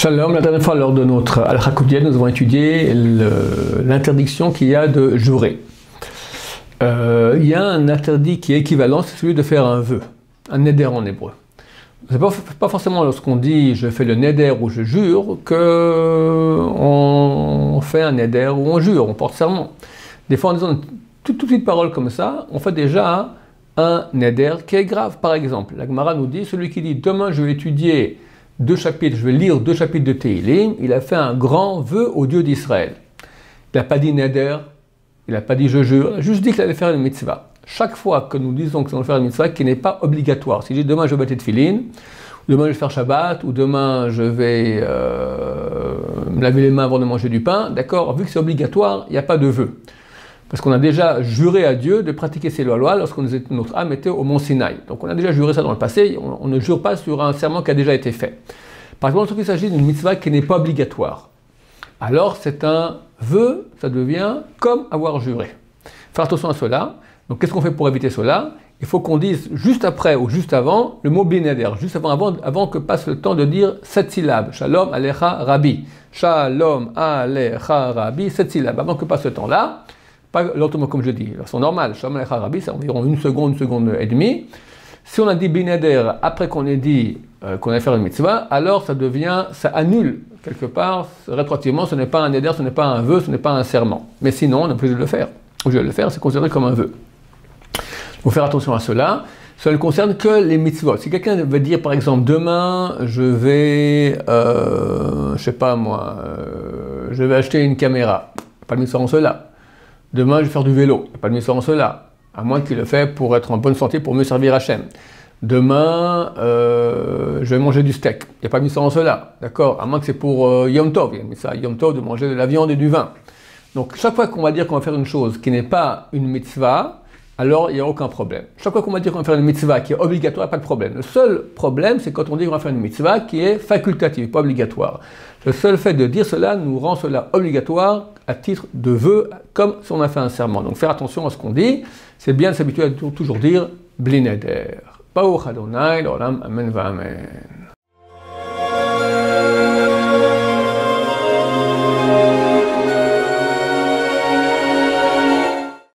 Shalom, la dernière fois lors de notre Halakha quotidienne, nous avons étudié l'interdiction qu'il y a de jurer. Il y a un interdit qui est équivalent, c'est celui de faire un vœu, un neder en hébreu. C'est pas forcément lorsqu'on dit je fais le neder ou je jure qu'on fait un neder ou on jure, on porte serment. Des fois en disant une toute petite parole comme ça, on fait déjà un neder qui est grave. Par exemple, la Gemara nous dit, celui qui dit demain je vais étudier 2 chapitres, je vais lire 2 chapitres de Tehillim, il a fait un grand vœu au Dieu d'Israël. Il n'a pas dit neder, il n'a pas dit je jure, il a juste dit qu'il allait faire une mitzvah. Chaque fois que nous disons que nous allons faire une mitzvah qui n'est pas obligatoire, si je dis demain je vais mettre tefillin, ou demain je vais faire Shabbat, ou demain je vais me laver les mains avant de manger du pain, d'accord, vu que c'est obligatoire, il n'y a pas de vœu. Parce qu'on a déjà juré à Dieu de pratiquer ses lois lorsque notre âme était au mont Sinaï. Donc on a déjà juré ça dans le passé, on ne jure pas sur un serment qui a déjà été fait. Par contre, lorsqu'il s'agit d'une mitzvah qui n'est pas obligatoire, alors c'est un vœu, ça devient comme avoir juré. Faire attention à cela. Donc qu'est-ce qu'on fait pour éviter cela? Il faut qu'on dise juste après ou juste avant le mot binader, juste avant que passe le temps de dire 7 syllabes. Shalom alecha rabbi. Shalom alecha rabbi, 7 syllabes. Avant que passe ce temps-là, pas lentement comme je dis, c'est normal, Shalom alecha rabbi, c'est environ une seconde et demie. Si on a dit binader après qu'on ait dit qu'on allait faire une mitzvah, alors ça annule quelque part, rétroactivement, ce n'est pas un neder, ce n'est pas un vœu, ce n'est pas un serment. Mais sinon, on est obligé de le faire. Obligé de le faire, c'est considéré comme un vœu. Il faut faire attention à cela. Ça ne concerne que les mitzvot. Si quelqu'un veut dire, par exemple, demain, je vais, je sais pas moi, je vais acheter une caméra. Pas de mitzvah en cela. Demain, je vais faire du vélo. Pas de mitzvah en cela. À moins qu'il le fait pour être en bonne santé, pour mieux servir Hachem. Demain, je vais manger du steak. Il n'y a pas de mitzvah en cela. D'accord? À moins que c'est pour Yom Tov. Il y a une mitzvah Yom Tov de manger de la viande et du vin. Donc, chaque fois qu'on va dire qu'on va faire une chose qui n'est pas une mitzvah, alors il n'y a aucun problème. Chaque fois qu'on va dire qu'on va faire une mitzvah qui est obligatoire, pas de problème. Le seul problème, c'est quand on dit qu'on va faire une mitzvah qui est facultative, pas obligatoire. Le seul fait de dire cela nous rend cela obligatoire à titre de vœu, comme si on a fait un serment. Donc faire attention à ce qu'on dit, c'est bien de s'habituer à toujours dire bli neder. Baruch Adonai, l'olam, amen va amen.